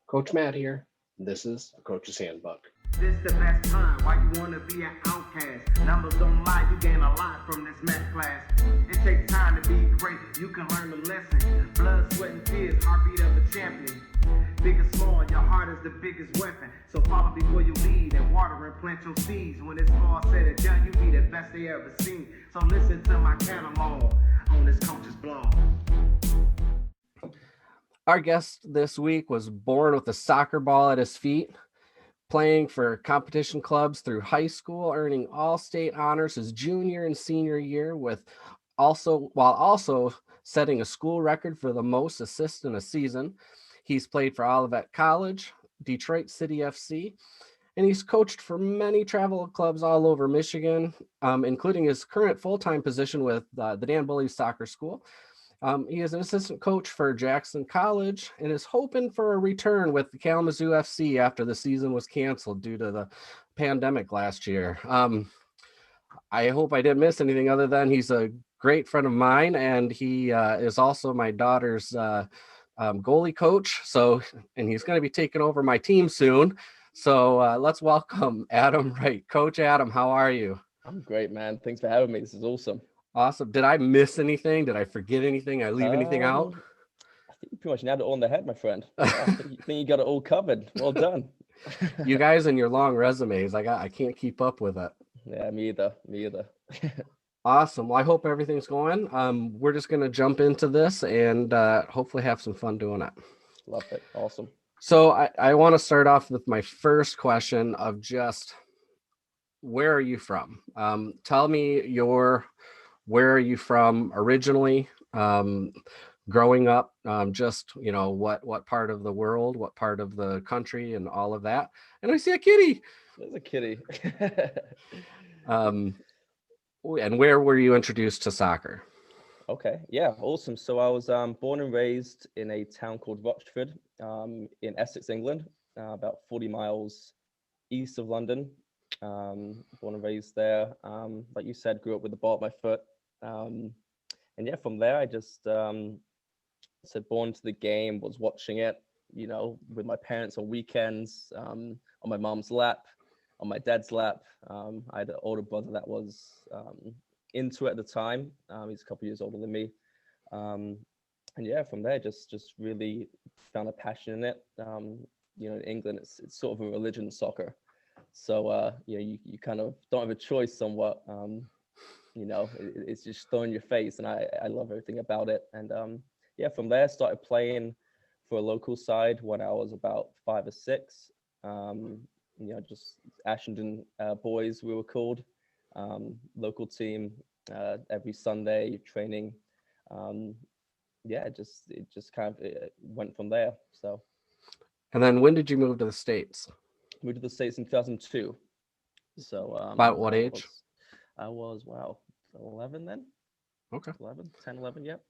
Coach Matt here. This is the Coach's Handbook. This the best time. Why you wanna be an outcast? Numbers don't lie. You gain a lot from this math class. It takes time to be great. You can learn the lesson. Blood, sweat, and tears. Heartbeat of a champion. Big or small, your heart is the biggest weapon. So follow before you lead and water and plant your seeds. When it's all said and done, you be the best they ever seen. So listen to my catalog on this coach's blog. Our guest this week was born with a soccer ball at his feet, playing for competition clubs through high school, earning all-state honors his junior and senior year, while also setting a school record for the most assists in a season. He's played for Olivet College, Detroit City FC, and he's coached for many travel clubs all over Michigan, including his current full-time position with the Dan Bullies Soccer School. He is an assistant coach for Jackson College and is hoping for a return with the Kalamazoo FC after the season was canceled due to the pandemic last year. I hope I didn't miss anything other than he's a great friend of mine, and he is also my daughter's goalie coach. And he's going to be taking over my team soon. So let's welcome Adam Wright. Coach Adam, how are you? I'm great, man. Thanks for having me. This is awesome. Awesome. Did I miss anything? Did I forget anything? I leave anything out? I think you pretty much nailed it all on the head, my friend. Yeah, I think you got it all covered. Well done. You guys and your long resumes, I can't keep up with it. Yeah, me either. Awesome. Well, I hope everything's going. We're just going to jump into this and hopefully have some fun doing it. Love it. Awesome. So I want to start off with my first question of just, where are you from? Tell me where are you from originally, growing up, just, what part of the world, what part of the country, and all of that. And I see a kitty. There's a kitty. And where were you introduced to soccer? Okay, yeah, awesome. So I was born and raised in a town called Rochford in Essex, England, about 40 miles east of London. Born and raised there. Like you said, grew up with the ball at my foot. And yeah, from there, I just said born to the game, was watching it, with my parents on weekends, on my mom's lap, on my dad's lap. I had an older brother that was into it at the time. He's a couple years older than me. And yeah, from there, just really found a passion in it. In England, it's sort of a religion, soccer. So, you kind of don't have a choice somewhat. It's just thrown in your face, and I love everything about it. And yeah, from there, started playing for a local side when I was about 5 or 6. Just Ashenden boys, we were called. Local team, every Sunday training. It just kind of went from there. So. And then when did you move to the States? Moved to the States in 2002. So about what age? I was 11 then. Okay. 11, yep.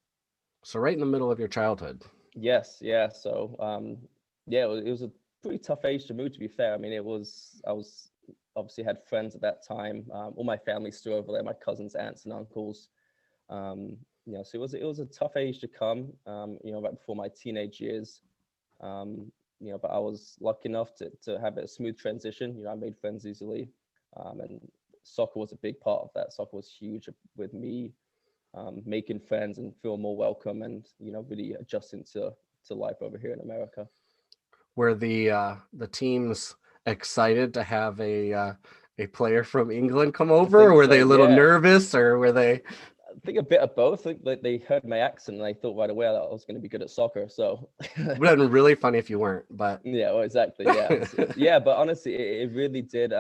So right in the middle of your childhood. Yes, yeah. So it was a pretty tough age to move, to be fair. I mean, I was obviously had friends at that time. All my family's still over there, my cousins, aunts and uncles. So it was a tough age to come, right before my teenage years. But I was lucky enough to have a smooth transition. I made friends easily. And soccer was a big part of that. Soccer was huge with me making friends and feel more welcome and, really adjusting to life over here in America. Were the teams excited to have a player from England come over, or were they a little nervous, or were they? I think a bit of both. I think they heard my accent and they thought right away that I was going to be good at soccer. So it would have been really funny if you weren't, but yeah, well, exactly. Yeah. Yeah. But honestly, it really did.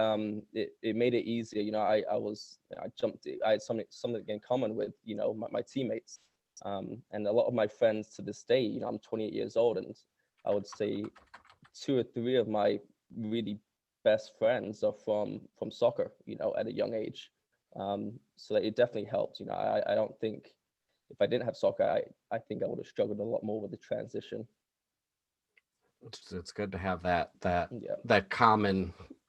It made it easier. I had something in common with, my teammates. And a lot of my friends to this day, I'm 28 years old, and I would say 2 or 3 of my really best friends are from soccer, at a young age. So that it definitely helped. I don't think if I didn't have soccer, I think I would have struggled a lot more with the transition. It's good to have that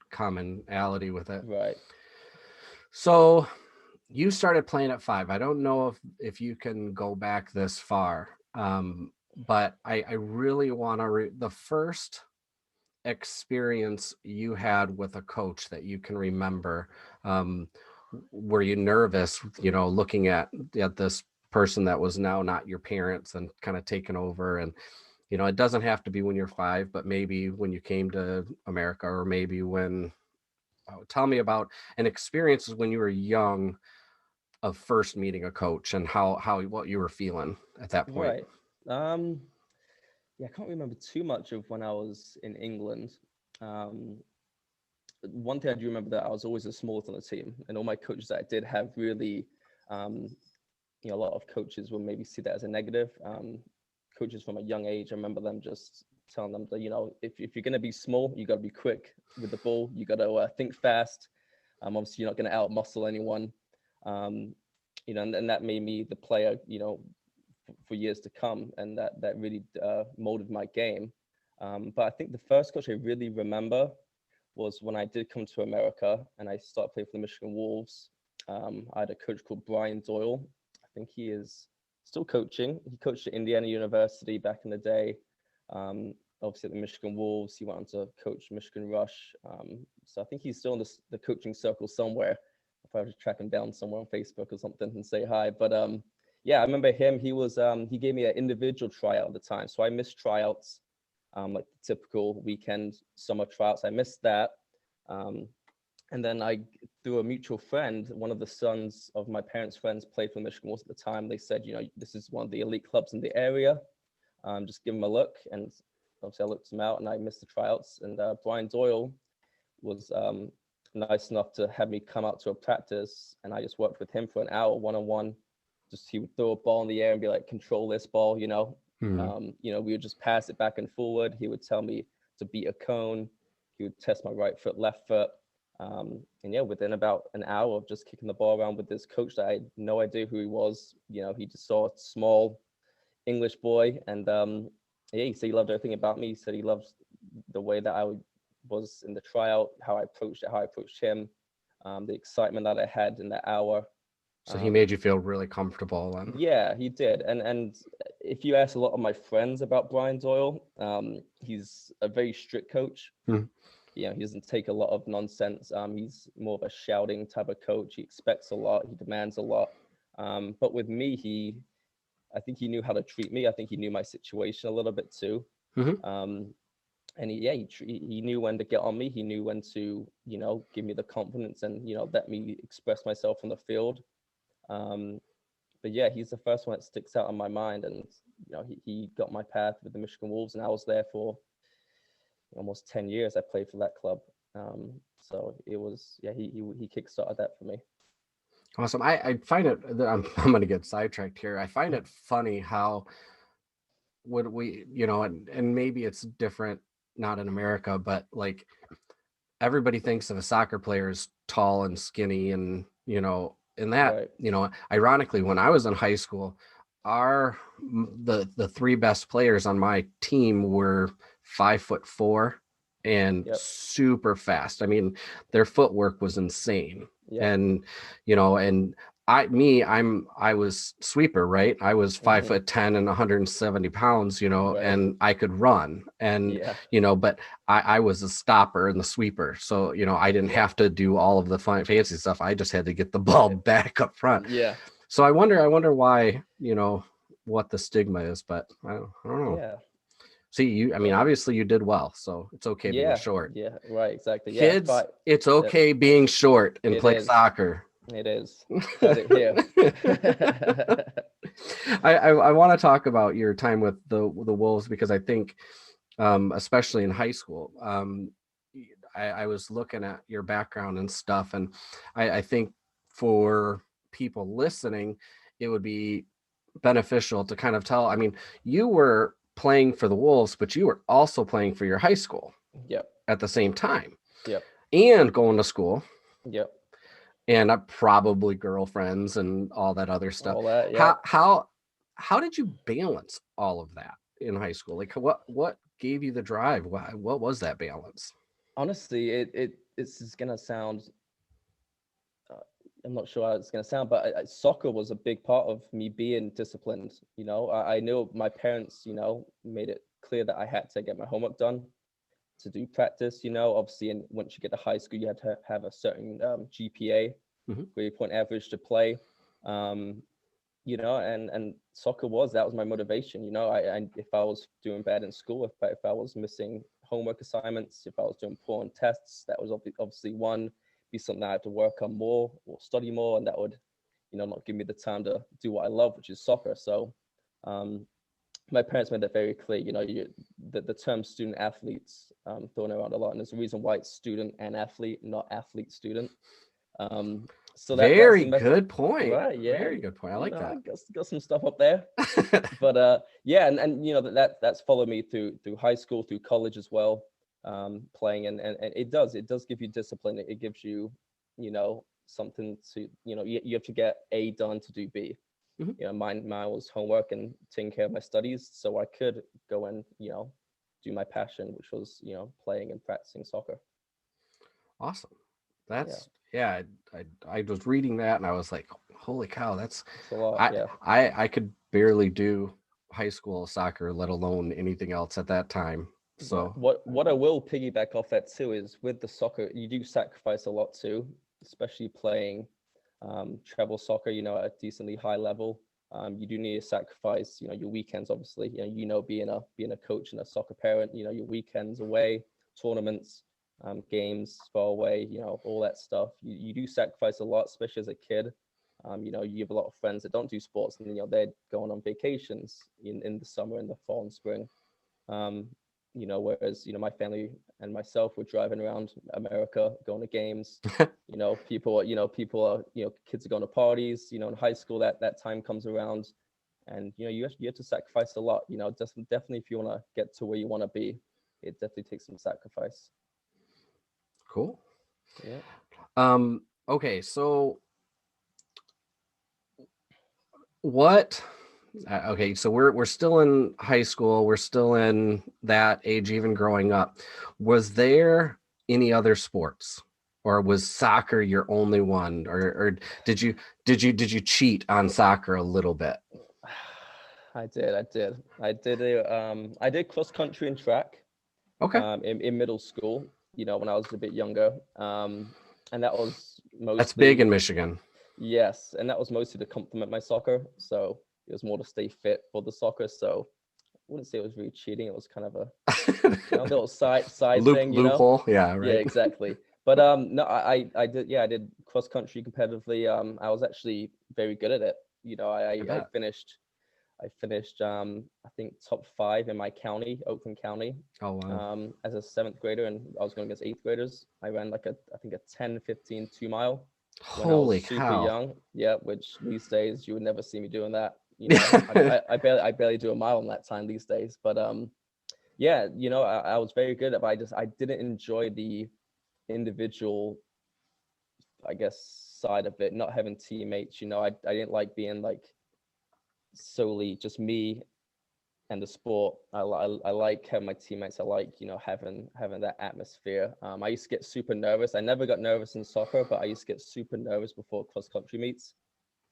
commonality with it. Right. So you started playing at 5. I don't know if you can go back this far, but I really want to the first experience you had with a coach that you can remember? Um, were you nervous, looking at this person that was now not your parents and kind of taken over? And it doesn't have to be when you're 5, but maybe when you came to America, or maybe when. Tell me about an experiences when you were young of first meeting a coach, and how what you were feeling at that point. Right. Yeah, I can't remember too much of when I was in England. Um, One thing I do remember, that I was always the smallest on the team, and all my coaches that I did have really, um, a lot of coaches will maybe see that as a negative. Coaches from a young age, I remember them just telling them that, if you're going to be small, you got to be quick with the ball. You got to think fast. Obviously, you're not going to out muscle anyone. Um, and that made me the player, for years to come, and that really molded my game. But I think the first coach I really remember was when I did come to America and I started playing for the Michigan Wolves. I had a coach called Brian Doyle. I think he is still coaching. He coached at Indiana University back in the day. Obviously at the Michigan Wolves, he went on to coach Michigan Rush. So I think he's still in the coaching circle somewhere. If I were to track him down somewhere on Facebook or something and say hi. But yeah, I remember him. He gave me an individual tryout at the time. So I missed tryouts, like the typical weekend summer tryouts. I missed that. And then through a mutual friend, one of the sons of my parents' friends played for Michigan Wolves at the time. They said, this is one of the elite clubs in the area. Just give him a look. And obviously I looked him out and I missed the tryouts. And Brian Doyle was nice enough to have me come out to a practice. And I just worked with him for an hour, one-on-one. Just he would throw a ball in the air and be like, control this ball, Mhm. we would just pass it back and forward. He would tell me to beat a cone. He would test my right foot, left foot. And yeah, within about an hour of just kicking the ball around with this coach that I had no idea who he was, he just saw a small English boy. And yeah, he said he loved everything about me. He said he loved the way that I was in the tryout, how I approached it, how I approached him, the excitement that I had in that hour. So he made you feel really comfortable. And Yeah, he did. And if you ask a lot of my friends about Brian Doyle, he's a very strict coach. Mhm. He doesn't take a lot of nonsense. He's more of a shouting type of coach. He expects a lot. He demands a lot. But with me, I think he knew how to treat me. I think he knew my situation a little bit too. Mhm. And he knew when to get on me. He knew when to, give me the confidence and, let me express myself on the field. But yeah, he's the first one that sticks out in my mind. And he got my path with the Michigan Wolves, and I was there for almost 10 years. I played for that club. So it was, yeah, he kickstarted that for me. Awesome. I find it. I'm going to get sidetracked here. I find it funny how would we, and maybe it's different, not in America, but like everybody thinks of a soccer player as tall and skinny, and and that, Right. ironically, when I was in high school, the three best players on my team were 5'4" and Yep. super fast. I mean, their footwork was insane. Yep. And and I was sweeper, right? I was 5'10" and 170 pounds, Right. and I could run. And Yeah. but I was a stopper and the sweeper. So, I didn't Yeah. have to do all of the fancy stuff. I just had to get the ball Right. back up front. Yeah. So I wonder why, what the stigma is, but I don't know. Yeah. See, I mean, Well, obviously you did well, so it's okay being yeah. short. Yeah. Right. Exactly. Yeah. Kids, But it's okay being short and it play is. soccer. It is. Heard it here. I want to talk about your time with the Wolves, because I think, especially in high school, I was looking at your background and stuff, and I think for people listening, it would be beneficial to kind of tell. I mean, you were playing for the Wolves, but you were also playing for your high school Yep. at the same time, Yep. and going to school, Yep. and probably girlfriends and all that other stuff. All that. How Yep. how how did you balance all of that in high school? Like what gave you the drive? What was that balance? Honestly, it's just gonna sound. Uh, I'm not sure how it's gonna sound, but soccer was a big part of me being disciplined. I knew my parents, made it clear that I had to get my homework done. to do practice. Obviously, and once you get to high school, you had to have a certain GPA, Mhm. grade point average to play. Um, and soccer that was my motivation. If I was doing bad in school, if I was missing homework assignments, if I was doing poor on tests, that was obviously one be something I had to work on more or study more, and that would not give me the time to do what I love, which is soccer. So um, my parents made that very clear. The term student athletes thrown around a lot, and there's a reason why it's student and athlete, not athlete student. So that's the Very message, good point. right? Yeah, Very good point. I like I that. got some stuff up there, but yeah, and that's followed me through high school, through college as well, playing, and it does give you discipline. It gives you something to you have to get A done to do B. Mhm. Mine was homework and taking care of my studies, so I could go and do my passion, which was playing and practicing soccer. Awesome. Yeah, Yeah. I was reading that and I was like, holy cow, it's a lot. I Yeah. I could barely do high school soccer, let alone anything else at that time. Right. So What I will piggyback off that too is with the soccer, you do sacrifice a lot too, especially playing travel soccer, at a decently high level. You do need to sacrifice, your weekends, obviously. Being a coach and a soccer parent, your weekends away, tournaments, games far away, all that stuff. You do sacrifice a lot, especially as a kid. You have a lot of friends that don't do sports, and they're going on vacations in the summer, in the fall and spring. Um, whereas my family and myself were driving around America, going to games. People are, kids are going to parties. In high school, that time comes around, and you have to sacrifice a lot. Just definitely if you want to get to where you want to be, it definitely takes some sacrifice. cool. Yeah. Okay, so what okay, so we're still in high school, we're still in that age, even growing up. Was there any other sports, or was soccer your only one, or did you cheat on soccer a little bit? I did cross country and track Okay, in middle school, when I was a bit younger. And that was that's big in mostly, Michigan. yes, and that was mostly to complement my soccer. So it was more to stay fit for the soccer. So I wouldn't say it was really cheating. It was kind of a little side thing, Loophole, yeah, Yeah, right. exactly. But no, I did, yeah, I did cross country competitively. I was actually very good at it. I I bet. finished I think top 5 in my county, Oakland County, Oh wow. as a 7th grader, and I was going against 8th graders. I ran like I think a 10-15 2 mile when I was Holy super cow. young. Yeah, which these days you would never see me doing that. I barely do a mile in that time these days. But yeah, I was very good at it, but I didn't enjoy the individual, I guess, side of it, not having teammates. I didn't like being like solely just me and the sport. I like having my teammates. I like having that atmosphere. I used to get super nervous. I never got nervous in soccer, but I used to get super nervous before cross country meets.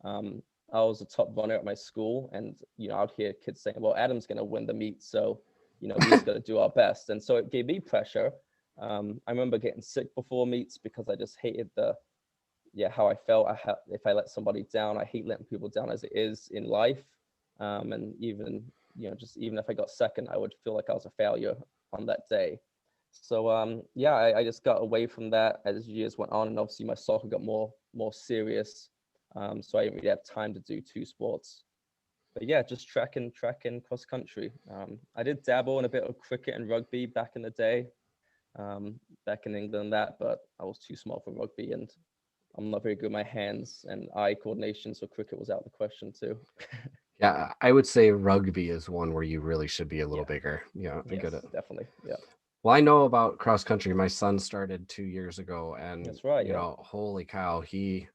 Um, I was a top runner at my school, and I'd hear kids saying, "Well, Adam's going to win the meet, so we just got to do our best." And so it gave me pressure. I remember getting sick before meets because I just hated how I felt. If I let somebody down, I hate letting people down as it is in life. And even just even if I got second, I would feel like I was a failure on that day. So yeah, I just got away from that as years went on, and obviously my soccer got more serious. So I didn't really have time to do 2 sports. But yeah, just track and cross country. I did dabble in a bit of cricket and rugby back in the day, back in England, but I was too small for rugby, and I'm not very good with my hands and eye coordination, so cricket was out of the question too. Yeah, I would say rugby is one where you really should be a little Yeah, bigger. Yeah, I get it. yes, definitely. Yeah, Well, I know about cross country. My son started 2 years ago, and that's right. Yeah, holy cow, he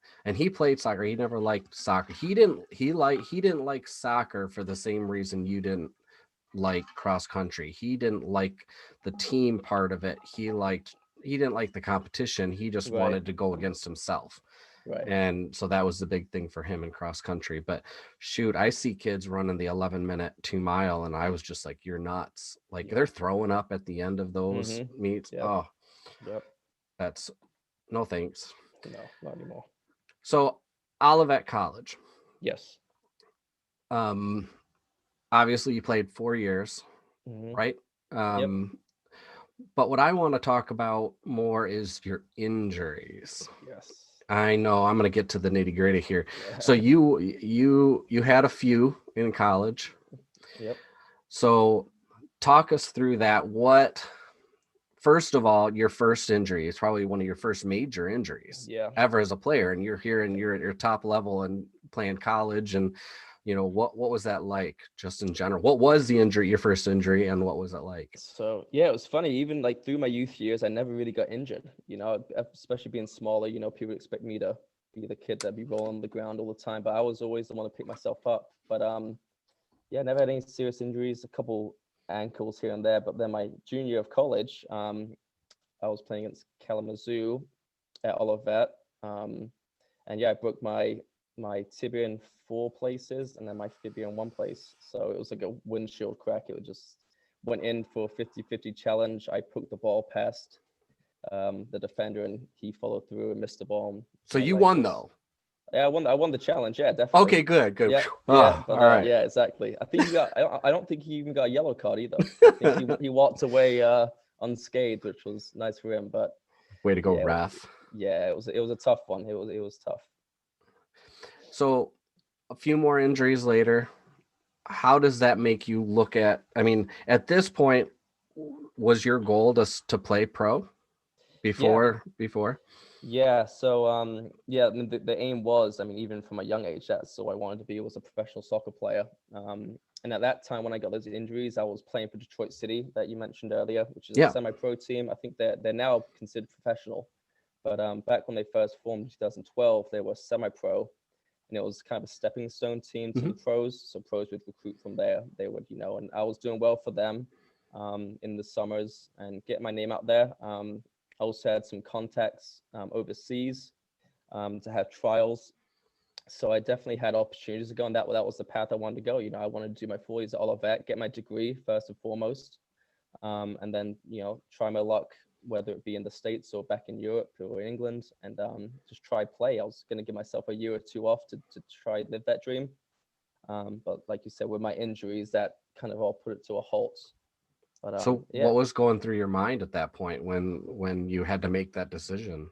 played soccer. He never liked soccer. He didn't like soccer for the same reason you didn't like cross country. He didn't like the team part of it. He didn't like the competition. He just right. wanted to go against himself. Right. And so that was the big thing for him in cross country. But shoot, I see kids running the 11-minute 2 mile, and I was just like, you're nuts. Like Yeah. they're throwing up at the end of those Mm-hmm. meets. Yep. Oh, Yep. that's no thanks. No, not anymore. So Olivet College. Yes. Um, obviously you played 4 years, Mm-hmm. right? Yep. But what I want to talk about more is your injuries. Yes. I know I'm going to get to the nitty gritty here. Yeah. So you had a few in college. Yep. So talk us through that. What, first of all, your first injury is probably one of your first major injuries Yeah. ever as a player, and you're here and you're at your top level and playing college. And what was that like just in general? What was the injury, your first injury, and what was it like? So yeah, it was funny. Even like through my youth years, I never really got injured. Especially being smaller. People expect me to be the kid that be rolling on the ground all the time, but I was always the one to pick myself up. But yeah, never had any serious injuries. A couple ankles here and there. But then my junior year of college, I was playing against Kalamazoo at Olivet, and yeah, I broke my tibia in 4 places and then my fibia in 1 place. So it was like a windshield crack. It just went in for a 50-50 challenge. I poked the ball past the defender and he followed through and missed the ball. So My you leg won was, though. yeah, I won the challenge. Yeah, definitely. Okay, good. Yeah, yeah, Oh, but all right. yeah, exactly. I think he got. I don't think he even got a yellow card either. I think he walked away unscathed, which was nice for him. But Way to go, yeah, ref. yeah, it was a tough one. It was tough. So a few more injuries later, how does that make you look at, I mean, at this point, was your goal to play pro Yeah, before? yeah. So yeah, the aim was, I mean, even from a young age, that's all I wanted to be, was a professional soccer player. And at that time when I got those injuries, I was playing for Detroit City that you mentioned earlier, which is a Yeah. semi-pro team. I think they're now considered professional, but back when they first formed in 2012, they were semi-pro, and it was kind of a stepping stone team to Mhm. the pros. So pros would recruit from there. They would, and I was doing well for them in the summers and get my name out there. I also had some contacts overseas to have trials. So I definitely had opportunities to go, and that was the path I wanted to go. I wanted to do my 4 years at Olivet, get my degree first and foremost, and then try my luck, whether it be in the States or back in Europe or England, and just try play. I was going to give myself a year or two off to try live that dream. But like you said, with my injuries, that kind of all put it to a halt. But So yeah, what was going through your mind at that point when you had to make that decision?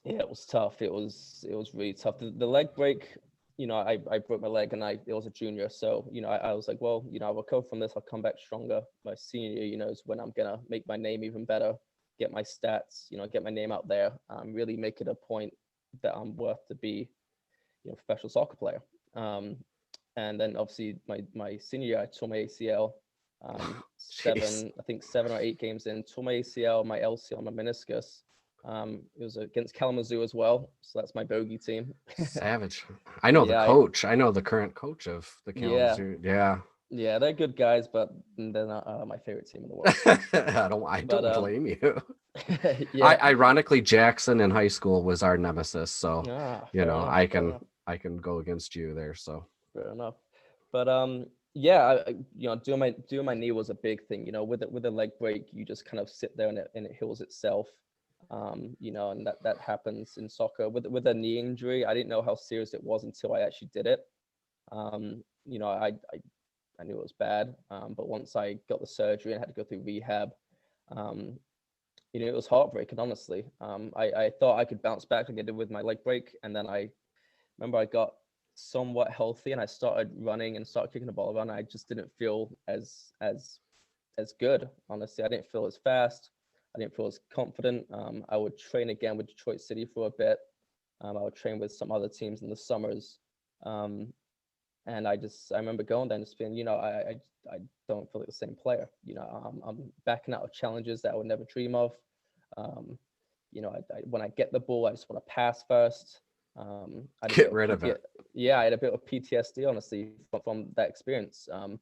yeah, it was tough. It was really tough. The leg break, I broke my leg and it was a junior. So, I was like, well, I'll recover from this. I'll come back stronger. My senior year, is when I'm gonna make my name even better, get my stats, get my name out there, really make it a point that I'm worth to be, professional soccer player. And then obviously my senior year, I tore my ACL. Jeez. I think 7 or 8 games in, tore my ACL, my LCL, my meniscus. It was against Kalamazoo as well, so that's my bogey team. Savage. I know the Yeah, coach. I know the current coach of the yeah, Kalamazoo. Yeah. yeah, they're good guys, but they're not my favorite team in the world. I But don't blame you. yeah, Ironically, Jackson in high school was our nemesis, so fair enough, I fair can enough, go against you there. So fair enough. But yeah, doing my knee was a big thing. With a leg break, you just kind of sit there and it heals itself. And that happens in soccer. With a knee injury, I didn't know how serious it was until I actually did it. I knew it was bad, but once I got the surgery and had to go through rehab, um, it was heartbreaking, honestly. I thought I could bounce back like I did with my leg break, and then I remember I got somewhat healthy and I started running and started kicking the ball around. I just didn't feel as good, honestly. I didn't feel as fast. I didn't feel as confident. I would train again with Detroit City for a bit. I would train with some other teams in the summers. And I remember going there and just feeling, I don't feel like the same player. I'm backing out of challenges that I would never dream of. When I get the ball, I just want to pass first. I had a bit get of rid of it. Yeah, I had a bit of PTSD, honestly, from that experience. And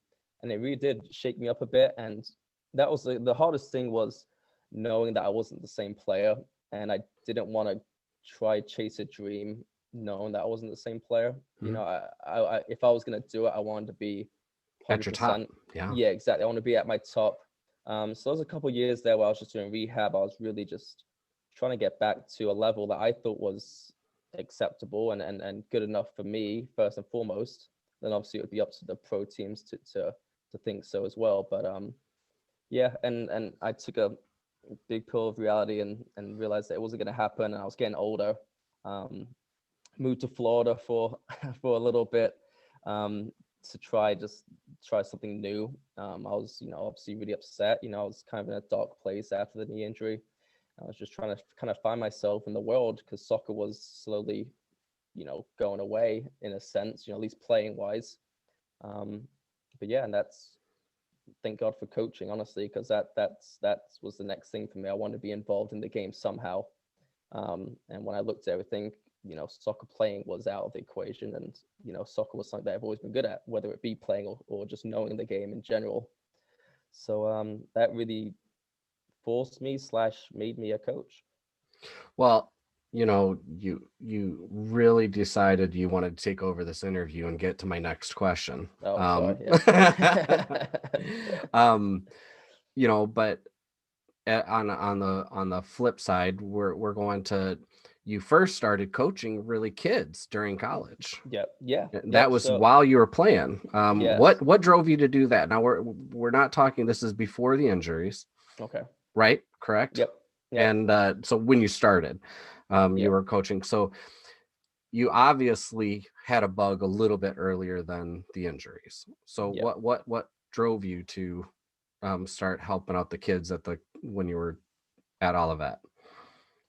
it really did shake me up a bit. And that was the hardest thing, was knowing that I wasn't the same player, and I didn't want to try chase a dream known that I wasn't the same player. You Mhm. know, if I was gonna do it, I wanted to be At your top. 100%. Yeah. Yeah, exactly. I want to be at my top. So there was a couple of years there where I was just doing rehab. I was really just trying to get back to a level that I thought was acceptable and good enough for me first and foremost. Then obviously it would be up to the pro teams to think so as well. But yeah, and I took a big pill of reality and realized that it wasn't going to happen. And I was getting older. Um, Moved to Florida for for a little bit, to try something new. I was, obviously really upset. I was kind of in a dark place after the knee injury. I was just trying to kind of find myself in the world because soccer was slowly, going away in a sense, at least playing wise. Um, but yeah, and that's thank God for coaching, honestly, because that was the next thing for me. I wanted to be involved in the game somehow. And when I looked at everything, soccer playing was out of the equation, and soccer was something that I've always been good at, whether it be playing or just knowing the game in general. So that really forced me slash made me a coach. Well, you really decided you wanted to take over this interview and get to my next question. Oh, sorry. Yeah. um, but on the flip side, we're going to you first started coaching really kids during college. Yep. Yeah. That Yep. was So while you were playing. yes. What drove you to do that? Now we're not talking. This is before the injuries, Okay. right? Correct. Yep. Yep. And so when you started, you Yep. were coaching. So you obviously had a bug a little bit earlier than the injuries. So Yep. what drove you to start helping out the kids when you were at Olivet?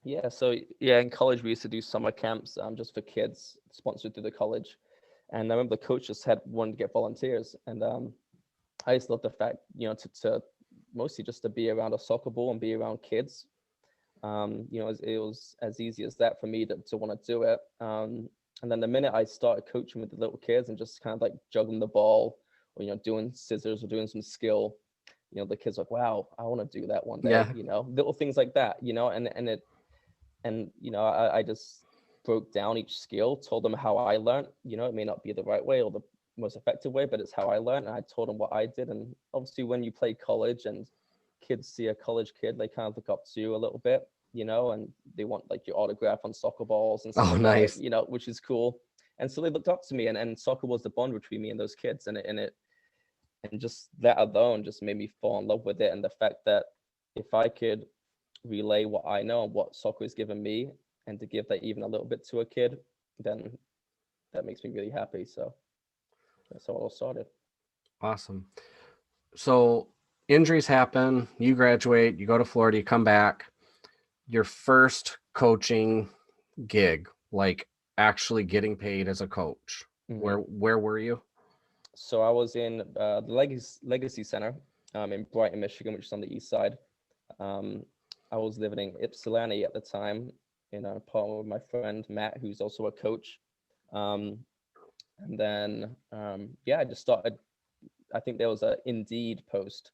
Yeah, so yeah, in college we used to do summer camps just for kids, sponsored through the college. And I remember the coach just had wanted to get volunteers, and I just love the fact, to mostly just to be around a soccer ball and be around kids. It was as easy as that for me to want to do it. And then the minute I started coaching with the little kids and just kind of like juggling the ball, or doing scissors or doing some skill, the kids were like, wow, I want to do that one day. Yeah. Little things like that. I just broke down each skill, told them how I learned. It may not be the right way or the most effective way, but it's how I learned, and I told them what I did. And obviously when you play college and kids see a college kid, they kind of look up to you a little bit, and they want like your autograph on soccer balls and stuff Oh, like that, nice. which is cool. And so they looked up to me, and soccer was the bond between me and those kids, and just that alone just made me fall in love with it. And the fact that if I could relay what I know and what soccer has given me, and to give that even a little bit to a kid, then that makes me really happy. So that's how it all started. Awesome. So injuries happen, you graduate, you go to Florida, you come back. Your first coaching gig, like actually getting paid as a coach. Mm-hmm. Where were you? So I was in the Legacy Center in Brighton, Michigan, which is on the east side. Um, I was living in Ypsilanti at the time in an apartment with my friend Matt, who's also a coach. Um, and then yeah, I just started. I think there was a Indeed post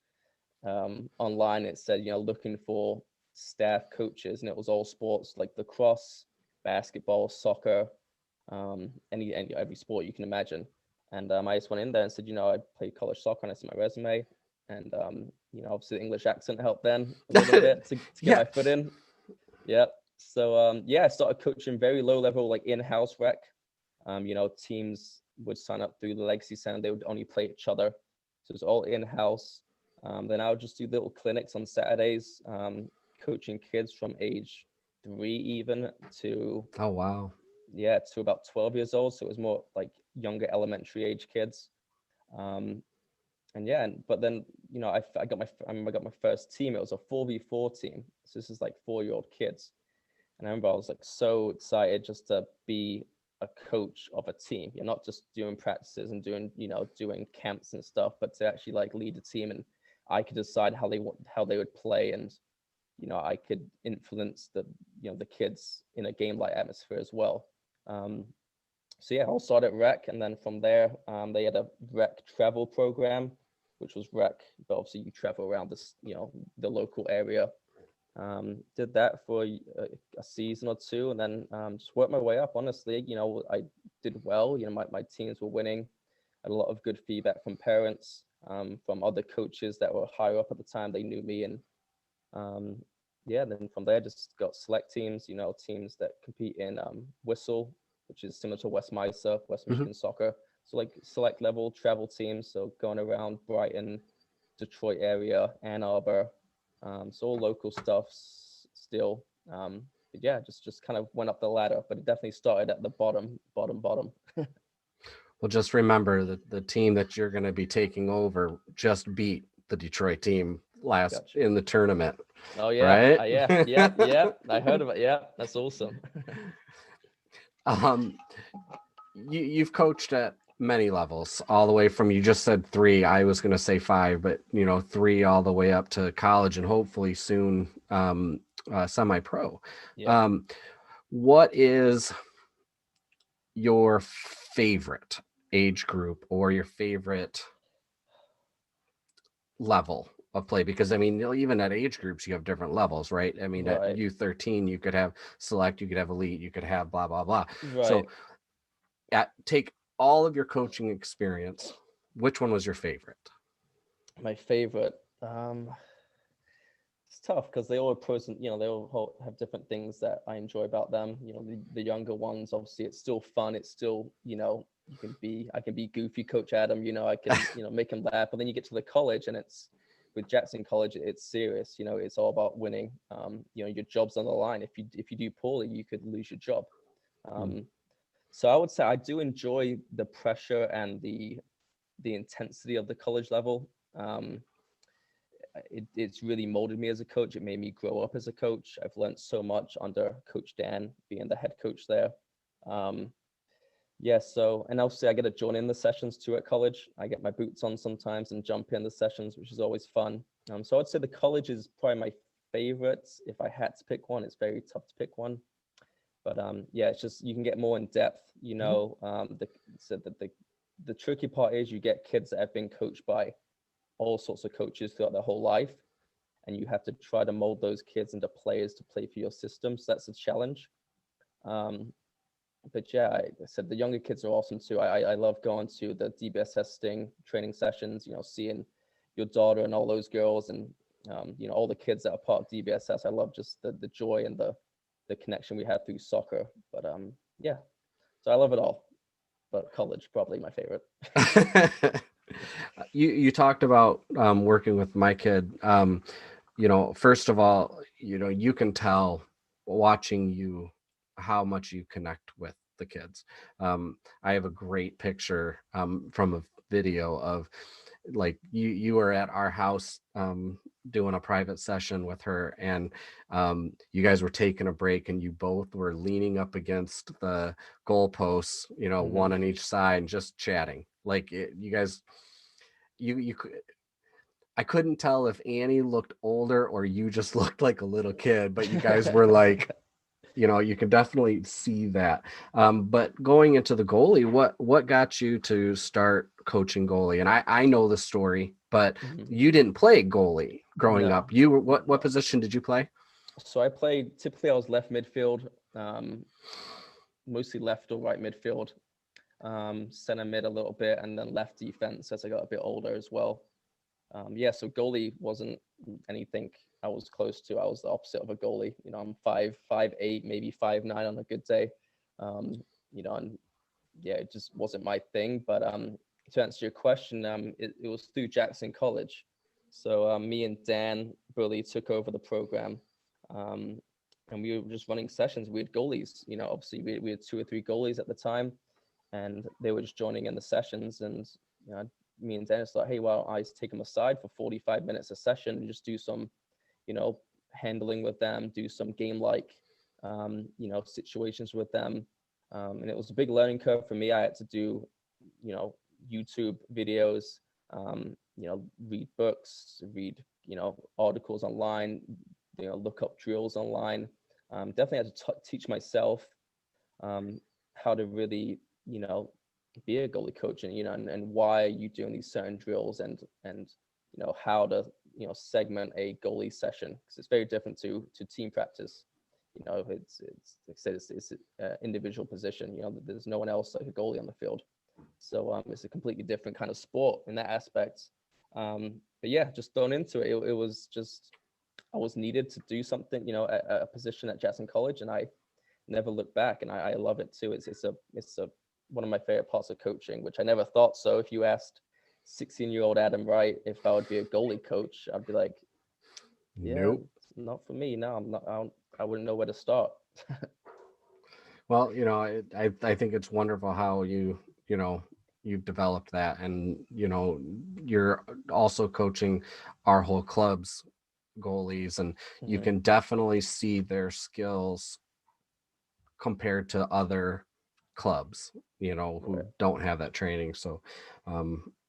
online. It said, looking for staff coaches, and it was all sports like lacrosse, basketball, soccer, any every sport you can imagine. And I just went in there and said, I played college soccer, and I sent my resume. And obviously the English accent helped then a little bit to get Yeah. my foot in. Yeah. So yeah, I started coaching very low level, like in-house rec. Teams would sign up through the Legacy Center. They would only play each other. So it's all in-house. Then I would just do little clinics on Saturdays, coaching kids from age 3 even to Oh, wow. to about 12 years old. So it was more like younger elementary age kids. And yeah, but then I got I remember I got my first team. It was a 4v4 team. So this is like 4-year-old kids. And I remember I was like so excited just to be a coach of a team. You're not just doing practices and doing camps and stuff, but to actually like lead a team, and I could decide how they would play, and I could influence the kids in a game like atmosphere as well. So yeah, I'll start at rec, and then from there, they had a rec travel program, which was rec, but obviously you travel around this, the local area. Did that for a season or two, and then just worked my way up. Honestly, I did well. My teams were winning. Had a lot of good feedback from parents, from other coaches that were higher up at the time. They knew me, and um, yeah. Then from there, just got select teams. Teams that compete in whistle, which is similar to West Hmm. Michigan soccer. So like select level travel teams. So going around Brighton, Detroit area, Ann Arbor. So all local stuff still. But yeah, just kind of went up the ladder, but it definitely started at the bottom. Well, just remember that the team that you're going to be taking over just beat the Detroit team last Gotcha. in the tournament, Oh yeah, right? yeah. I heard of it. Yeah, that's awesome. um, you've coached at many levels, all the way from, you just said three. I was going to say five, but three all the way up to college and hopefully soon semi-pro. Yeah. Um, what is your favorite age group or your favorite level of play? Because I mean, even at age groups you have different levels, right? I mean, at Right. U13 you could have select, you could have elite, you could have blah blah blah. Right. So take all of your coaching experience, which one was your favorite? My favorite. It's tough because they all have pros and they all have different things that I enjoy about them. The younger ones, obviously, it's still fun. It's still I can be goofy, Coach Adam. I can make him laugh. But then you get to the college, and it's with Jackson College, it's serious. It's all about winning. Your job's on the line. If you do poorly, you could lose your job. Mm. So I would say I do enjoy the pressure and the intensity of the college level. It's really molded me as a coach. It made me grow up as a coach. I've learned so much under Coach Dan, being the head coach there. Um, yeah, so, and obviously I get to join in the sessions too at college. I get my boots on sometimes and jump in the sessions, which is always fun. So I'd say the college is probably my favorite. If I had to pick one, it's very tough to pick one. But yeah, it's just you can get more in depth. The tricky part is you get kids that have been coached by all sorts of coaches throughout their whole life, and you have to try to mold those kids into players to play for your system. So that's a challenge. Um, but yeah, I said the younger kids are awesome too. I love going to the DBS testing training sessions. Seeing your daughter and all those girls, and all the kids that are part of DBSS. I love just the joy and the connection we have through soccer. But yeah, so I love it all. But college probably my favorite. You talked about working with my kid. First of all, you can tell watching you how much you connect with the kids. I have a great picture from a video of, like, you were at our house doing a private session with her, and you guys were taking a break, and you both were leaning up against the goalposts, one on each side, and just chatting. Like, you guys, you I couldn't tell if Annie looked older or you just looked like a little kid, but you guys were like, you can definitely see that. But going into the goalie, what got you to start coaching goalie? And I know the story, but you didn't play goalie growing up. You were, what position did you play? So I played, typically I was left midfield, mostly left or right midfield, center mid a little bit, and then left defense as I got a bit older as well. Yeah, so goalie wasn't anything I was close to. I was the opposite of a goalie. I'm 5'8", maybe 5'9" on a good day. And yeah, it just wasn't my thing. But to answer your question, it was through Jackson College. So me and Dan Burley took over the program. And we were just running sessions. We had goalies, obviously we had 2 or 3 goalies at the time, and they were just joining in the sessions. And me and Dennis thought, hey, well, I take them aside for 45 minutes a session and just do some, handling with them, do some game-like, situations with them. And it was a big learning curve for me. I had to do, YouTube videos, read books, read, articles online, look up drills online. Definitely had to teach myself how to really, be a goalie coach, and and why are you doing these certain drills, and how to segment a goalie session, because it's very different to team practice. It's like I said, it's individual position. There's no one else like a goalie on the field, so it's a completely different kind of sport in that aspect. But yeah, just thrown into it. It was just, I was needed to do something, at a position at Jackson College, and I never looked back, and I love it too. It's one of my favorite parts of coaching, which I never thought so. If you asked 16-year-old Adam Wright if I would be a goalie coach, I'd be like, yeah, Nope. it's not for me. No, I'm not. I wouldn't know where to start. Well, I think it's wonderful how you've developed that, and you're also coaching our whole club's goalies, and you Mhm. can definitely see their skills compared to other clubs, who Right. don't have that training. So,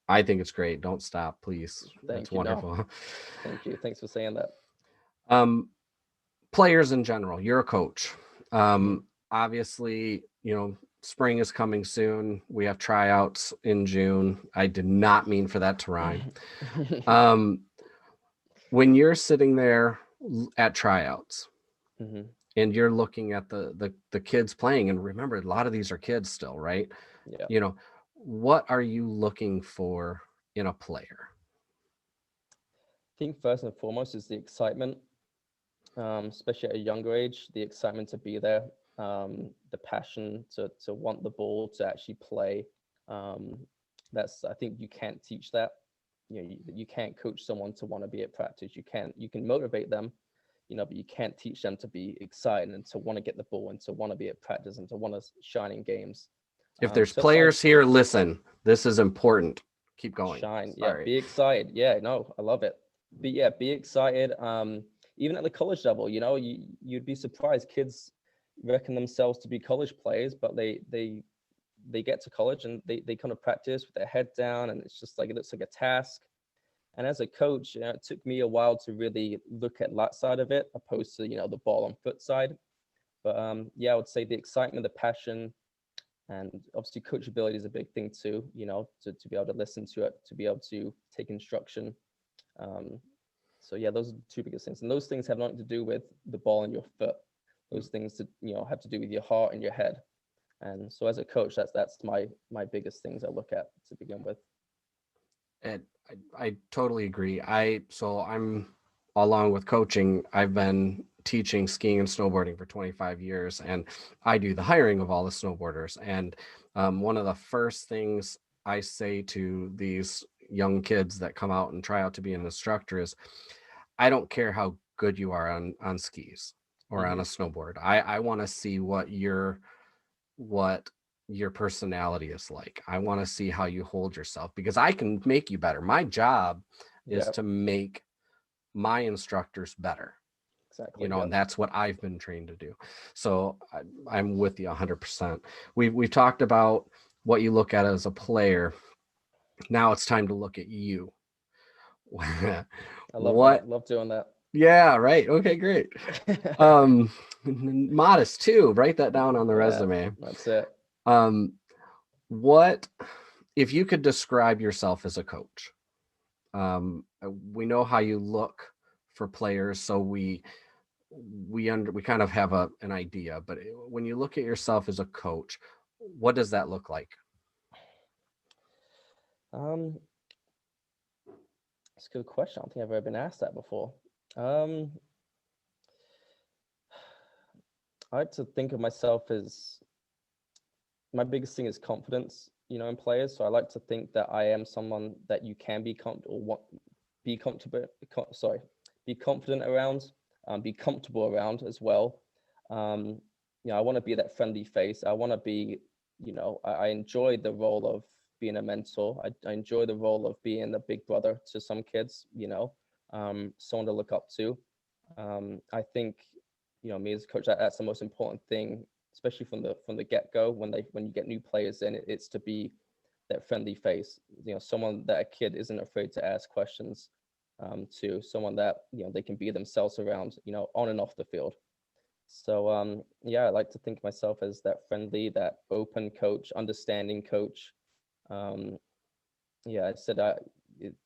I think it's great. Don't stop, please. That's Thank you. No, wonderful. thank you. Thanks for saying that. Um, Players in general, you're a coach. Mhm. Obviously, spring is coming soon. We have tryouts in June. I did not mean for that to rhyme. Um, when you're sitting there at tryouts Mhm. and you're looking at the kids playing, and remember, a lot of these are kids still, right? Yeah. What are you looking for in a player? I think first and foremost is the excitement, especially at a younger age, the excitement to be there, the passion to want the ball, to actually play. Um, I think you can't teach that. You can't coach someone to want to be at practice. You can motivate them, but you can't teach them to be excited and to want to get the ball and to want to be at practice and to want to shine in games. If there's So I players here, listen, this is important. Keep going. shine, yeah, Sorry. be excited. Yeah, no, I love it. But yeah, be excited. Even at the college level, you'd be surprised. Kids reckon themselves to be college players, but they get to college and they kind of practice with their head down, and it's just like, it looks like a task. And as a coach, it took me a while to really look at that side of it, opposed to the ball and foot side. But yeah, I would say the excitement, the passion, and obviously coachability is a big thing too. To be able to listen to it, to be able to take instruction. Um, so yeah, those are the two biggest things, and those things have nothing to do with the ball in your foot. Those things that have to do with your heart and your head. And so as a coach, that's my biggest things I look at to begin with. And I totally agree. I'm along with coaching, I've been teaching skiing and snowboarding for 25 years, and I do the hiring of all the snowboarders. And one of the first things I say to these young kids that come out and try out to be an instructor is, I don't care how good you are on skis or on Hmm. a snowboard. I want to see what your personality is like. I want to see how you hold yourself, because I can make you better. My job is Yeah, to make my instructors better, exactly. Yeah. and that's what I've been trained to do. So I'm with you 100%. We've talked about what you look at as a player. Now it's time to look at you. I love What? that. Love doing that. Yeah, right. Okay, great. Modest too. Write that down on the Yeah, resume. that's it. Um, what if you could describe yourself as a coach? We know how you look for players, so we kind of have an idea. But when you look at yourself as a coach, what does that look like? Um, it's a good question. I don't think I've ever been asked that before. Um, I like to think of myself as, my biggest thing is confidence, in players. So I like to think that I am someone that you can be comfortable, be comfortable, sorry, be confident around, be comfortable around as well. Um, I want to be that friendly face. I want to be, I enjoy the role of being a mentor. I enjoy the role of being the big brother to some kids, someone to look up to. I think, me as a coach, that's the most important thing, especially from the get-go, when you get new players in, it's to be that friendly face, someone that a kid isn't afraid to ask questions, to someone that they can be themselves around, on and off the field. So yeah, I like to think of myself as that friendly, that open coach, understanding coach. um, yeah, I said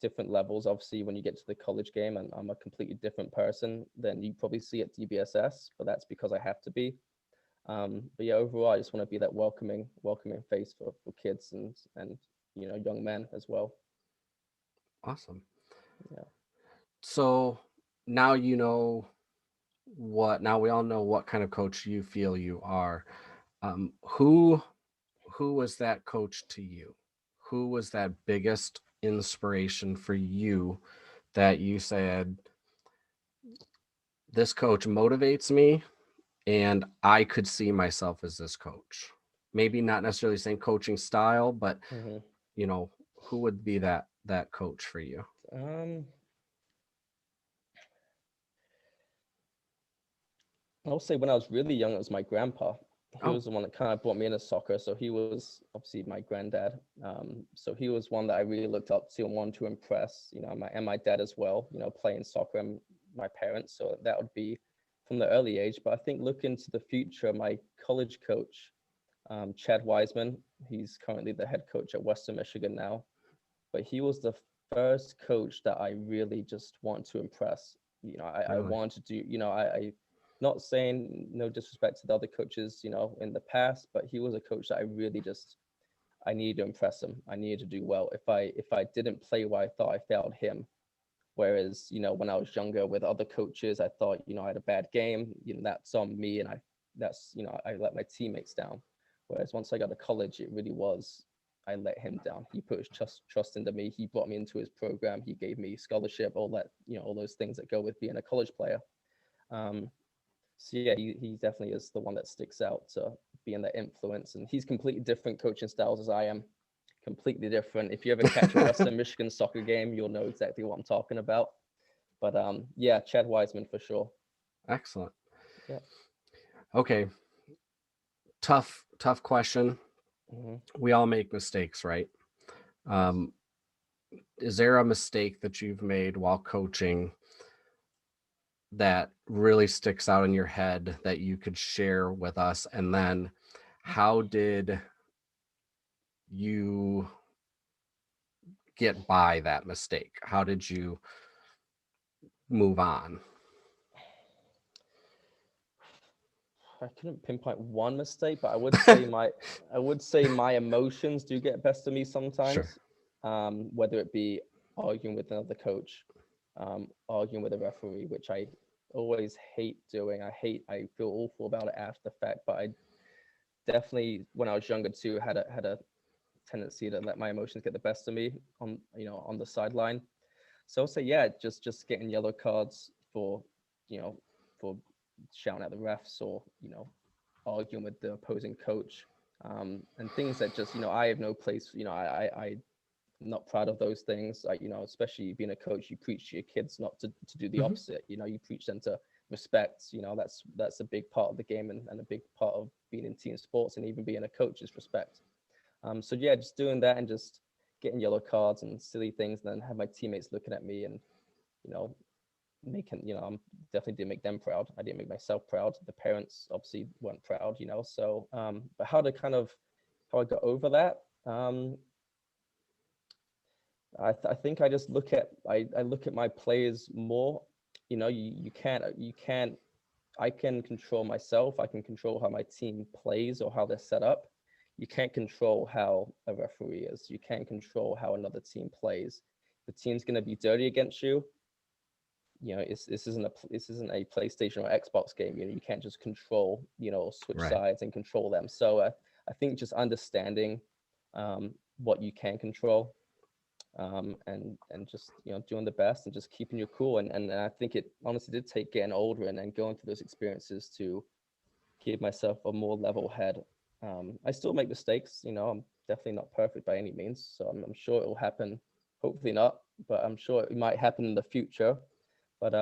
different levels. Obviously, when you get to the college game, and I'm a completely different person than you probably see at DBSS, but that's because I have to be. But yeah, overall, I just want to be that welcoming face for kids and young men as well. Awesome. Yeah. So now you know now we all know what kind of coach you feel you are. Who was that coach to you? Who was that biggest inspiration for you that you said, this coach motivates me and I could see myself as this coach? Maybe not necessarily the same coaching style, but hmm you know, who would be that coach for you? Um, I'll say when I was really young, it was my grandpa. He Oh, was the one that kind of brought me into soccer. So he was obviously my granddad. So he was one that I really looked up to and wanted to impress, my dad as well, playing soccer and my parents. So that would be from the early age. But I think looking to the future, my college coach, Chad Wiseman, he's currently the head coach at Western Michigan now. But he was the first coach that I really just want to impress. I really? want to do, I not saying no disrespect to the other coaches, in the past, but he was a coach that I really just I needed to impress him. I needed to do well. If I didn't play well, I thought I failed him. Whereas, when I was younger with other coaches, I thought, I had a bad game, that's on me, and I let my teammates down. Whereas once I got to college, it really was I let him down. He put his trust into me. He brought me into his program. He gave me scholarship, all that, all those things that go with being a college player. Um, so yeah, he definitely is the one that sticks out to being that influence. And he's completely different coaching styles as I am. Completely different. If you ever catch a Western Michigan soccer game, you'll know exactly what I'm talking about. But yeah, Chad Wiseman for sure. Excellent. Yeah. Okay. Tough question. hmm We all make mistakes, right? Um, is there a mistake that you've made while coaching that really sticks out in your head that you could share with us? And then how did you get by that mistake? How did you move on? I couldn't pinpoint one mistake, but I would say my emotions do get best of me Sure. sometimes. Whether it be arguing with another coach, arguing with a referee, which I always hate doing. I feel awful about it after the fact, but I definitely when I was younger too had a tendency to let my emotions get the best of me on the sideline. So I'll say yeah, just getting yellow cards for you know for shouting at the refs or arguing with the opposing coach, and things that just I have no place. I'm not proud of those things. Especially being a coach, you preach to your kids not to do the Hmm. opposite. You preach them to respect. That's a big part of the game and a big part of being in team sports and even being a coach is respect. So yeah, just doing that and just getting yellow cards and silly things, and then have my teammates looking at me and you know making I'm definitely didn't make them proud. I didn't make myself proud. The parents obviously weren't proud. So but how I got over that. I think I just I look at my players more. You can't I can control myself. I can control how my team plays or how they're set up. You can't control how a referee is. You can't control how another team plays. The team's going to be dirty against you. This isn't a PlayStation or Xbox game. You can't just control, switch Right. sides and control them. So I think just understanding what you can control, and just doing the best and just keeping your cool. And I think it honestly did take getting older and going through those experiences to give myself a more level head. I still make mistakes. I'm definitely not perfect by any means, so I'm sure it will happen. Hopefully not, but I'm sure it might happen in the future. But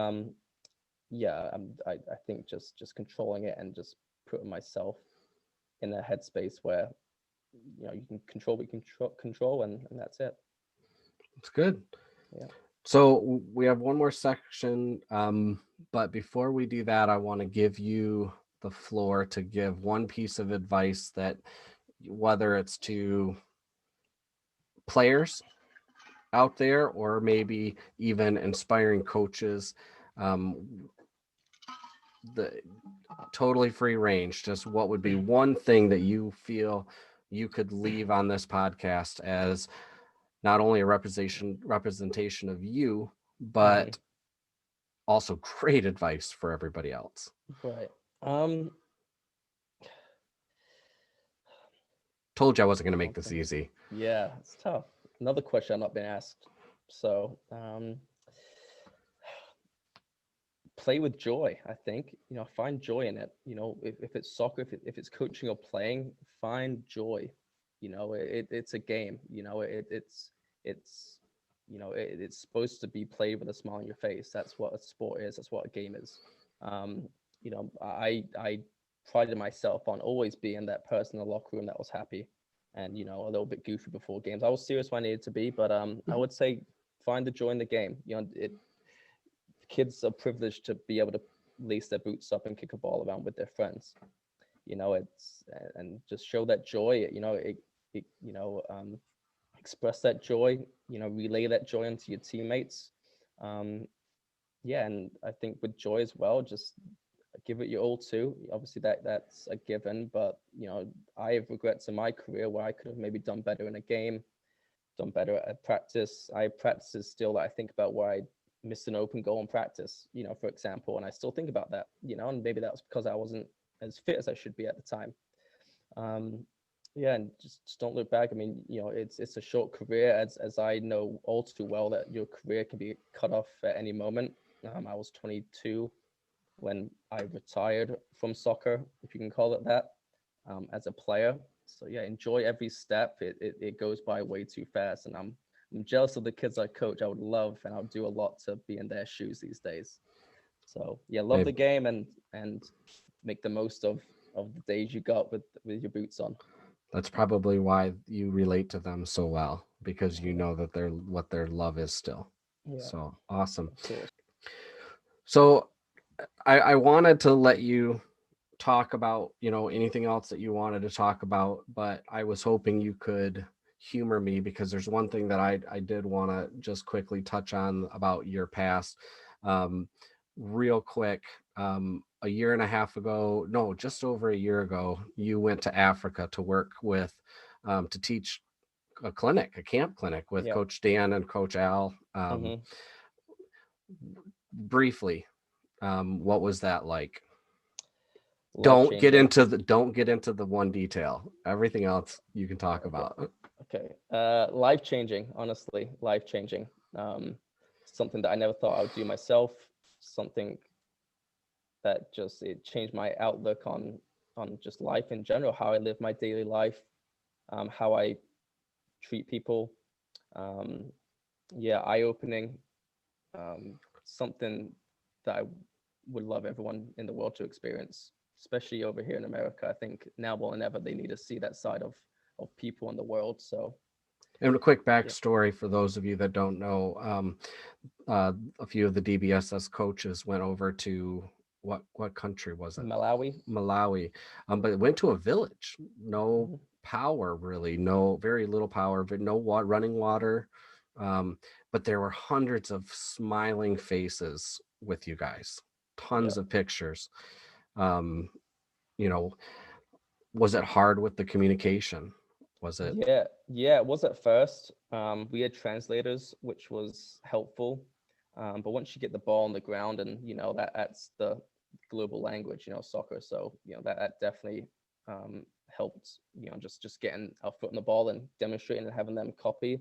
yeah, I think just controlling it and just putting myself in a headspace where you can control what you can control, and that's it. It's good. Yeah. So we have one more section, but before we do that, I want to give you the floor to give one piece of advice that, whether it's to players out there, or maybe even inspiring coaches, um, the totally free range, just what would be one thing that you feel you could leave on this podcast as not only a representation of you, Hmm. but also great advice for everybody else? Right. Um, Told you I wasn't going to make one this thing. easy. Yeah, it's tough. Another question I've not been asked. So, play with joy. I think, find joy in it. If it's soccer, if it's coaching or playing, find joy. It's a game. It's it's supposed to be played with a smile on your face. That's what a sport is. That's what a game is. um I prided myself on always being that person in the locker room that was happy, and a little bit goofy before games. I was serious when I needed to be, but I would say find the joy in the game. Kids are privileged to be able to lace their boots up and kick a ball around with their friends. It's and just show that joy. It express that joy. Relay that joy onto your teammates. Um, yeah, and I think with joy as well, just give it your all too. Obviously, that's a given, but I have regrets in my career where I could have maybe done better in a game, done better at practice. I have practices still that I think about where I missed an open goal in practice, for example, and I still think about that, and maybe that was because I wasn't as fit as I should be at the time. Um, yeah, and just don't look back. I mean, it's a short career, as I know all too well that your career can be cut off at any moment. I was 22 when I retired from soccer, if you can call it that, as a player. So yeah, enjoy every step. It goes by way too fast, and I'm jealous of the kids I coach. I would love, and I would do a lot to be in their shoes these days. So yeah, love Hey, the game, and make the most of the days you got with your boots on. that's probably why you relate to them so well, because you Yeah, know that they're what their love is still. yeah, So awesome. of course. So I wanted to let you talk about, anything else that you wanted to talk about, but I was hoping you could humor me, because there's one thing that I did want to just quickly touch on about your past. Um, Real quick. A year and a half ago, no, just over a year ago, you went to Africa to work with, to teach a camp clinic with Yeah. Coach Dan and Coach Al. Hmm. Briefly, what was that like? Life changing. Don't get into the one detail. Everything else you can talk Okay. about. Okay. Life changing. Honestly, life changing. Um, Something that I never thought I would do myself. Something that just it changed my outlook on just life in general, how I live my daily life, how I treat people. Um, yeah, eye opening. Something that I would love everyone in the world to experience, especially over here in America. I think now more than ever they need to see that side of people in the world. So And a quick yeah, backstory for those of you that don't know, a few of the DBSS coaches went over to what country was it? Malawi. Malawi, but it went to a village. No Mhm. power, really. No, very little power, but no running water. Um, but there were hundreds of smiling faces with you guys. Yeah. Tons of pictures. Um, you know, was it hard with the communication? Was it? Yeah, it was at first. We had translators, which was helpful. But once you get the ball on the ground, and that's the global language, soccer. So that definitely helped. Just getting our foot on the ball and demonstrating and having them copy.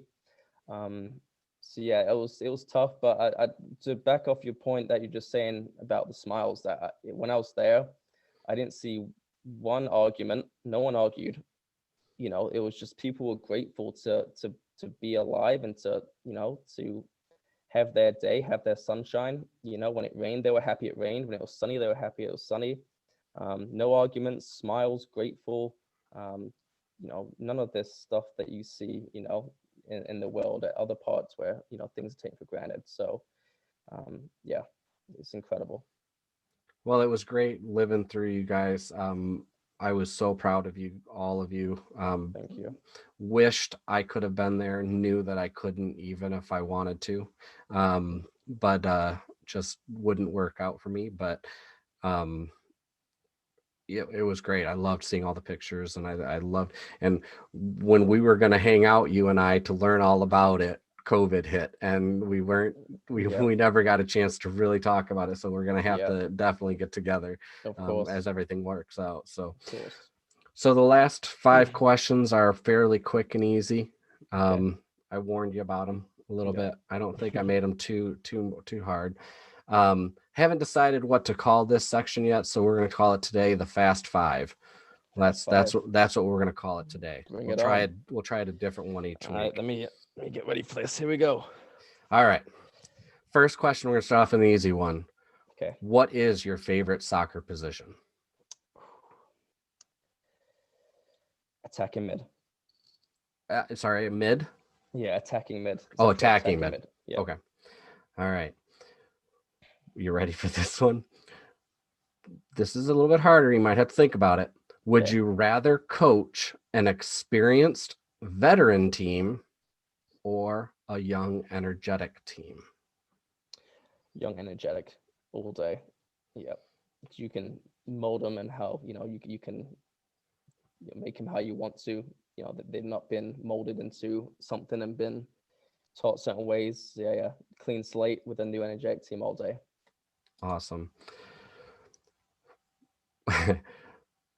Um, so yeah, it was tough. But to back off your point that you're just saying about the smiles, when I was there, I didn't see one argument. No one argued. It was just people were grateful to be alive, and to have their day, have their sunshine. When it rained, they were happy it rained. When it was sunny, they were happy it was sunny. No arguments, smiles, grateful. um, None of this stuff that you see in the world at other parts where things are taken for granted. So yeah, it's incredible. Well, it was great living through you guys. I was so proud of you, all of you. Thank you. Wished I could have been there, knew that I couldn't even if I wanted to. But just wouldn't work out for me. But um, it was great. I loved seeing all the pictures, and I loved. And when we were going to hang out, you and I, to learn all about it, COVID hit, and we weren't. Yep. We never got a chance to really talk about it. So we're going to have Yep. to definitely get together Of course. as everything works out. So. Of course. So the last 5 questions are fairly quick and easy. Okay. I warned you about them a little Yeah. bit. I don't think I made them too hard. Haven't decided what to call this section yet, so we're going to call it today the Fast Five. Fast That's five. what we're going to call it today. Bring We'll it try on. it. We'll try it a different one each All week. right, let me get ready for this. Here we go. All right. First question. We're going to start off with an easy one. Okay. What is your favorite soccer position? Attacking mid. Sorry, mid. Yeah, attacking mid. Oh, attacking mid. Yeah. Okay. All right. You ready for this one? This is a little bit harder. You might have to think about it. Would Okay. you rather coach an experienced veteran team or a young, energetic team? Young, energetic, all day. Yep. You can mold them and how you can make them how you want to. They've not been molded into something and been taught certain ways. Yeah. Clean slate with a new energetic team all day. Awesome.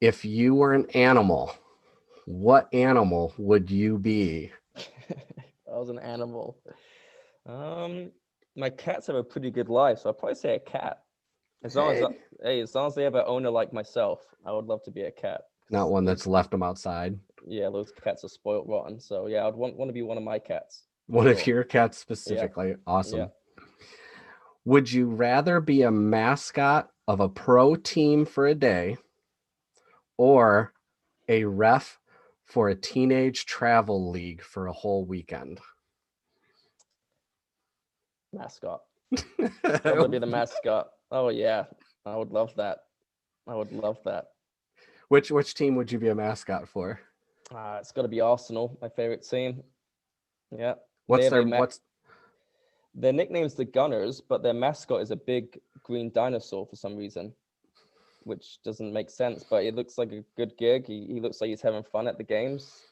If you were an animal, what animal would you be? I was an animal. My cats have a pretty good life, so I'd probably say a cat. As long as they have an owner like myself, I would love to be a cat. Not one that's left them outside. Yeah, those cats are spoiled rotten. So yeah, I'd want to be one of my cats. One of your cats specifically. Yeah. Awesome. Yeah. Would you rather be a mascot of a pro team for a day or a ref for a teenage travel league for a whole weekend? Mascot. I would be the mascot. Oh yeah, I would love that. Which team would you be a mascot for? It's got to be Arsenal, my favorite team. Yeah. Their nickname's the Gunners, but their mascot is a big green dinosaur for some reason, which doesn't make sense, but it looks like a good gig. He looks like he's having fun at the games,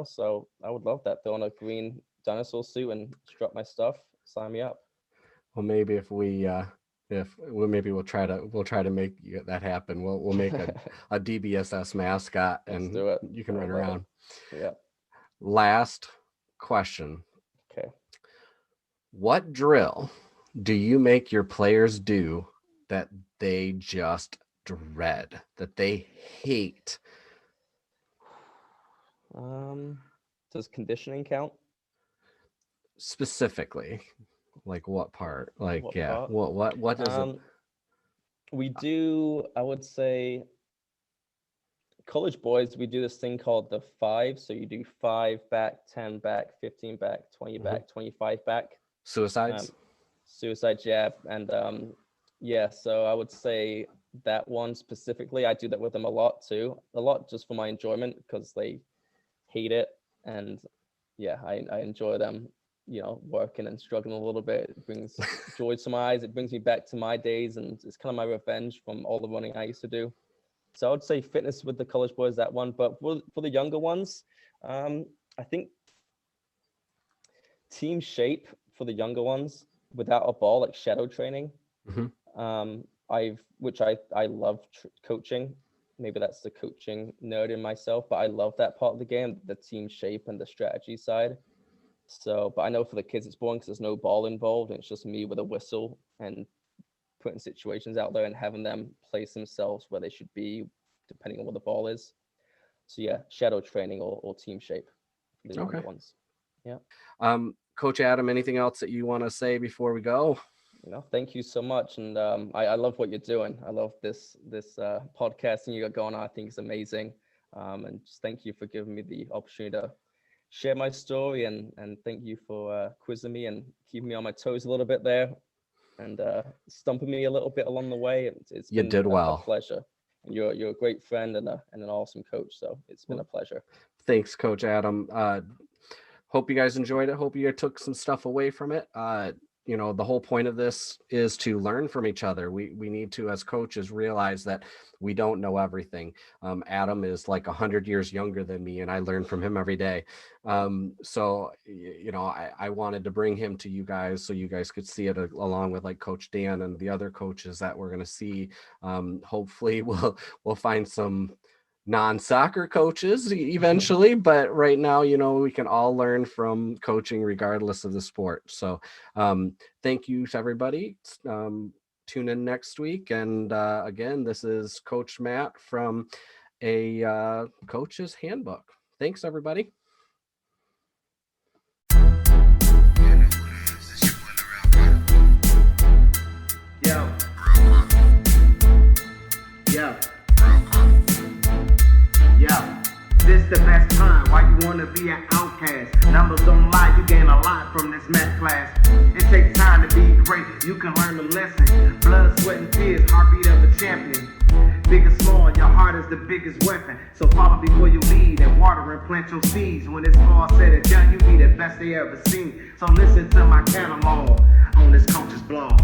so I would love that. Throw on a green dinosaur suit and strut my stuff. Sign me up. Well, maybe if maybe we'll try to make that happen. We'll make a DBSS mascot and you can run around. Yeah. Last question. Okay. What drill do you make your players do that they just dread, that they hate? Does conditioning count? Specifically, like what part? Like, what yeah, part? What is it? We do, I would say, college boys, we do this thing called the 5. So you do 5 back, 10 back, 15 back, 20 back, 25 back. Suicides? Suicide jab. And yeah, so I would say that one specifically, I do that with them a lot too. A lot just for my enjoyment because they hate it. And yeah, I enjoy them, working and struggling a little bit. It brings joy to my eyes. It brings me back to my days, and it's kind of my revenge from all the running I used to do. So I would say fitness with the college boys, that one. But for the younger ones, I think team shape for the younger ones without a ball, like shadow training. Which I love coaching. Maybe that's the coaching nerd in myself, but I love that part of the game, the team shape and the strategy side. So, but I know for the kids it's boring because there's no ball involved, and it's just me with a whistle and putting situations out there and having them place themselves where they should be, depending on what the ball is. So yeah, shadow training or team shape for the younger ones. Yeah. Coach Adam, anything else that you want to say before we go? Thank you so much, and I love what you're doing. I love this podcasting you got going on. I think it's amazing, and just thank you for giving me the opportunity to share my story, and thank you for quizzing me and keeping me on my toes a little bit there, and stumping me a little bit along the way. It's been a pleasure. You're a great friend and an awesome coach. So it's been a pleasure. Thanks, Coach Adam. Hope you guys enjoyed it. Hope you took some stuff away from it. The whole point of this is to learn from each other. We need to, as coaches, realize that we don't know everything. Adam is like 100 years younger than me, and I learn from him every day. So I wanted to bring him to you guys so you guys could see it along with like Coach Dan and the other coaches that we're going to see. Hopefully we'll find some non-soccer coaches eventually, but right now, we can all learn from coaching regardless of the sport. So thank you to everybody. Tune in next week. And again, this is Coach Matt from a Coach's Handbook. Thanks, everybody. This the best time, why you wanna be an outcast? Numbers don't lie, you gain a lot from this math class. It takes time to be great, you can learn the lesson. Blood, sweat, and tears, heartbeat of a champion. Big or small, your heart is the biggest weapon. So follow before you lead and water and plant your seeds. When it's all said and done, you be the best they ever seen. So listen to my catalog on this coach's blog.